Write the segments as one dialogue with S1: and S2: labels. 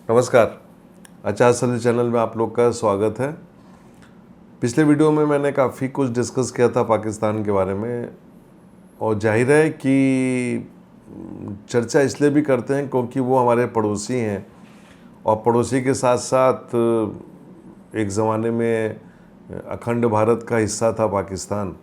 S1: नमस्कार। आचार संहिता चैनल में आप लोग का स्वागत है। पिछले वीडियो में मैंने काफ़ी कुछ डिस्कस किया था पाकिस्तान के बारे में, और जाहिर है कि चर्चा इसलिए भी करते हैं क्योंकि वो हमारे पड़ोसी हैं, और पड़ोसी के साथ साथ एक ज़माने में अखंड भारत का हिस्सा था पाकिस्तान।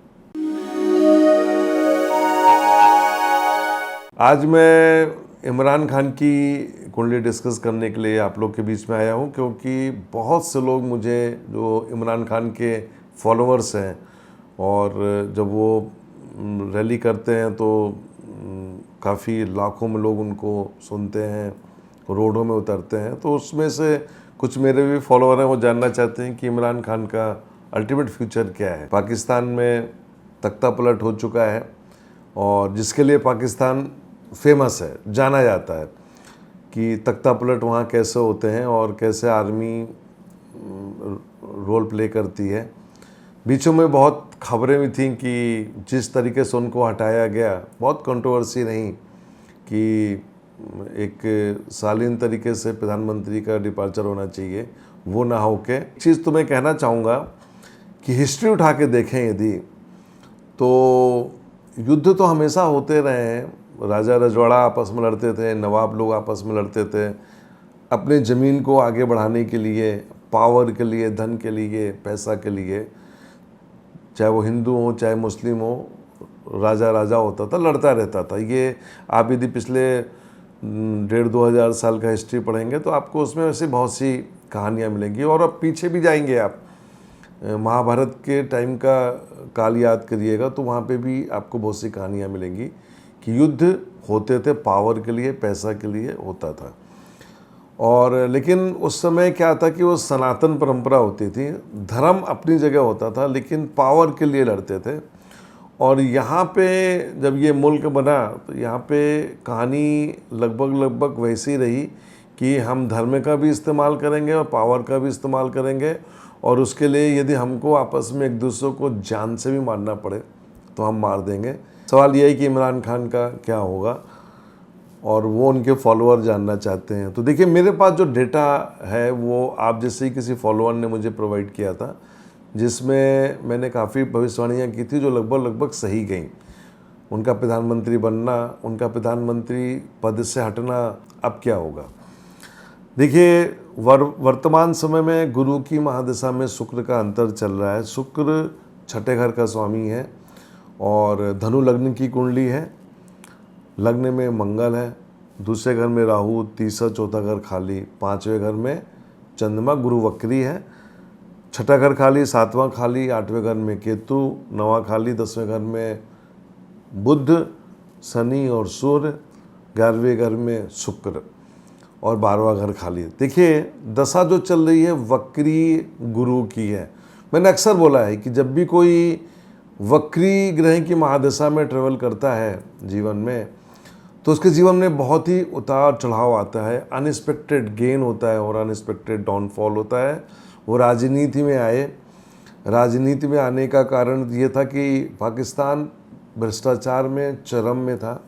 S1: आज मैं इमरान खान की कुंडली डिस्कस करने के लिए आप लोग के बीच में आया हूं, क्योंकि बहुत से लोग मुझे, जो इमरान खान के फॉलोअर्स हैं, और जब वो रैली करते हैं तो काफ़ी लाखों में लोग उनको सुनते हैं, रोडों में उतरते हैं, तो उसमें से कुछ मेरे भी फॉलोअर हैं, वो जानना चाहते हैं कि इमरान खान का अल्टीमेट फ्यूचर क्या है। पाकिस्तान में तख्ता पलट हो चुका है, और जिसके लिए पाकिस्तान फेमस है, जाना जाता है कि तख्ता पलट वहाँ कैसे होते हैं और कैसे आर्मी रोल प्ले करती है। बीचों में बहुत खबरें भी थीं कि जिस तरीके से उनको हटाया गया, बहुत कंट्रोवर्सी रही कि एक शालीन तरीके से प्रधानमंत्री का डिपार्चर होना चाहिए, वो ना हो के। चीज़ तो मैं कहना चाहूँगा कि हिस्ट्री उठा के देखें यदि, तो युद्ध तो हमेशा होते रहे हैं। राजा रजवाड़ा आपस में लड़ते थे, नवाब लोग आपस में लड़ते थे, अपने ज़मीन को आगे बढ़ाने के लिए, पावर के लिए, धन के लिए, पैसा के लिए। चाहे वो हिंदू हो चाहे मुस्लिम हो, राजा राजा होता था, लड़ता रहता था। ये आप यदि पिछले 1,500-2,000 साल का हिस्ट्री पढ़ेंगे तो आपको उसमें वैसे बहुत सी कहानियाँ मिलेंगी। और अब पीछे भी जाएंगे आप, महाभारत के टाइम का काल याद करिएगा, तो वहाँ पे भी आपको बहुत सी कहानियाँ मिलेंगी कि युद्ध होते थे, पावर के लिए, पैसा के लिए होता था। और लेकिन उस समय क्या था कि वो सनातन परंपरा होती थी, धर्म अपनी जगह होता था, लेकिन पावर के लिए लड़ते थे। और यहाँ पे जब ये मुल्क बना तो यहाँ पे कहानी लगभग वैसी रही कि हम धर्म का भी इस्तेमाल करेंगे और पावर का भी इस्तेमाल करेंगे, और उसके लिए यदि हमको आपस में एक दूसरे को जान से भी मारना पड़े तो हम मार देंगे। सवाल यह है कि इमरान खान का क्या होगा, और वो उनके फॉलोअर जानना चाहते हैं। तो देखिए, मेरे पास जो डेटा है वो आप जैसे ही किसी फॉलोअर ने मुझे प्रोवाइड किया था, जिसमें मैंने काफ़ी भविष्यवाणियाँ की थी जो लगभग सही गई। उनका प्रधानमंत्री बनना, उनका प्रधानमंत्री पद से हटना, अब क्या होगा। देखिए, वर्तमान समय में गुरु की महादशा में शुक्र का अंतर चल रहा है। शुक्र छठे घर का स्वामी है, और धनु लग्न की कुंडली है। लग्न में मंगल है, दूसरे घर में राहु, तीसरा चौथा घर खाली, पांचवें घर में चंद्रमा, गुरु वक्री है, छठा घर खाली, सातवां खाली, आठवें घर में केतु, नौवां खाली, 10वें घर में बुध, शनि और सूर्य, 11वें घर में शुक्र, और 12वां घर खाली। देखिए, दशा जो चल रही है वक्री गुरु की है। मैंने अक्सर बोला है कि जब भी कोई वक्री ग्रह की महादशा में ट्रेवल करता है जीवन में, तो उसके जीवन में बहुत ही उतार चढ़ाव आता है, अनएक्सपेक्टेड गेन होता है और अनएक्सपेक्टेड डाउनफॉल होता है। वो राजनीति में आए, राजनीति में आने का कारण ये था कि पाकिस्तान भ्रष्टाचार में चरम में था।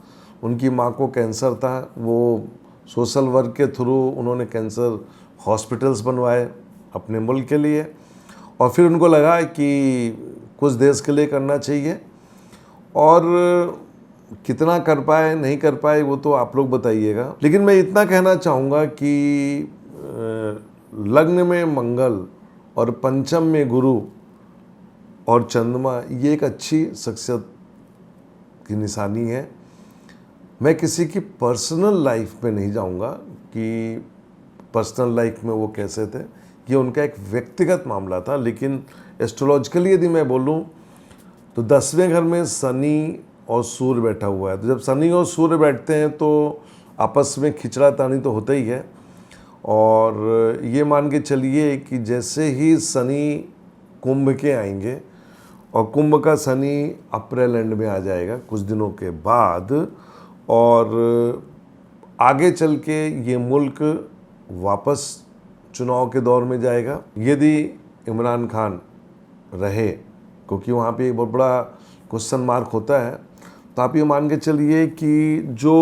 S1: उनकी माँ को कैंसर था, वो सोशल वर्क के थ्रू उन्होंने कैंसर हॉस्पिटल्स बनवाए अपने मुल्क के लिए, और फिर उनको लगा कि कुछ देश के लिए करना चाहिए। और कितना कर पाए नहीं कर पाए वो तो आप लोग बताइएगा। लेकिन मैं इतना कहना चाहूँगा कि लग्न में मंगल और पंचम में गुरु और चंद्रमा, ये एक अच्छी शख्सियत की निशानी है। मैं किसी की पर्सनल लाइफ में नहीं जाऊंगा कि पर्सनल लाइफ में वो कैसे थे, ये उनका एक व्यक्तिगत मामला था। लेकिन एस्ट्रोलॉजिकली यदि मैं बोलूं तो 10वें घर में शनि और सूर्य बैठा हुआ है। तो जब शनि और सूर्य बैठते हैं तो आपस में खिंचड़ातानी तो होता ही है। और ये मान के चलिए कि जैसे ही शनि कुंभ के आएंगे, और कुंभ का शनि अप्रैल एंड में आ जाएगा कुछ दिनों के बाद, और आगे चल के ये मुल्क वापस चुनाव के दौर में जाएगा यदि इमरान खान रहे, क्योंकि वहाँ पे एक बहुत बड़ा क्वेश्चन मार्क होता है। तो आप ये मान के चलिए कि जो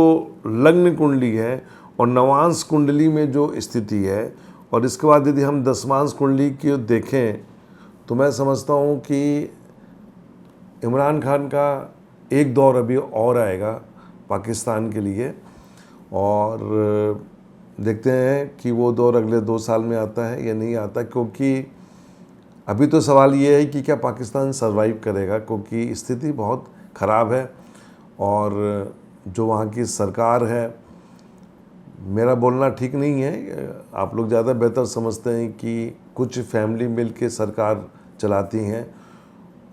S1: लग्न कुंडली है और नवांश कुंडली में जो स्थिति है, और इसके बाद यदि हम दसवांश कुंडली की देखें तो मैं समझता हूँ कि इमरान खान का एक दौर अभी और आएगा पाकिस्तान के लिए, और देखते हैं कि वो दौर अगले 2 साल में आता है या नहीं आता, क्योंकि अभी तो सवाल ये है कि क्या पाकिस्तान सर्वाइव करेगा, क्योंकि स्थिति बहुत ख़राब है। और जो वहाँ की सरकार है, मेरा बोलना ठीक नहीं है, आप लोग ज़्यादा बेहतर समझते हैं कि कुछ फैमिली मिल के सरकार चलाती हैं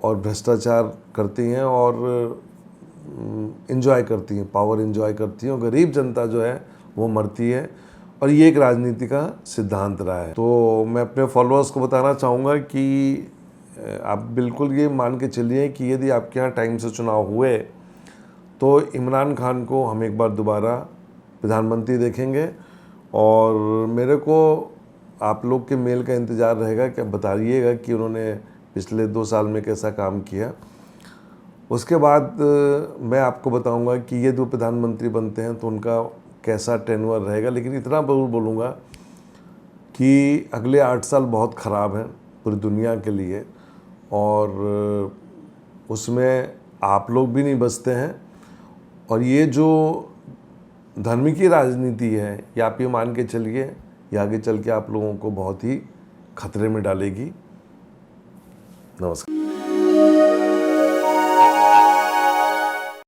S1: और भ्रष्टाचार करती हैं और इन्जॉय करती हैं, पावर इन्जॉय करती हैं, और गरीब जनता जो है वो मरती है, और ये एक राजनीति का सिद्धांत रहा है। तो मैं अपने फॉलोअर्स को बताना चाहूँगा कि आप बिल्कुल ये मान के चलिए कि यदि आपके यहाँ टाइम से चुनाव हुए तो इमरान खान को हम एक बार दोबारा प्रधानमंत्री देखेंगे। और मेरे को आप लोग के मेल का इंतज़ार रहेगा कि आप बताइएगा कि उन्होंने पिछले 2 साल में कैसा काम किया। उसके बाद मैं आपको बताऊंगा कि ये 2 प्रधानमंत्री बनते हैं तो उनका कैसा टेन्योर रहेगा। लेकिन इतना जरूर बोलूँगा कि अगले 8 साल बहुत ख़राब हैं पूरी दुनिया के लिए, और उसमें आप लोग भी नहीं बचते हैं। और ये जो धर्म की राजनीति है, ये आप ये मान के चलिए, ये आगे चल के आप लोगों को बहुत ही खतरे में डालेगी। नमस्कार।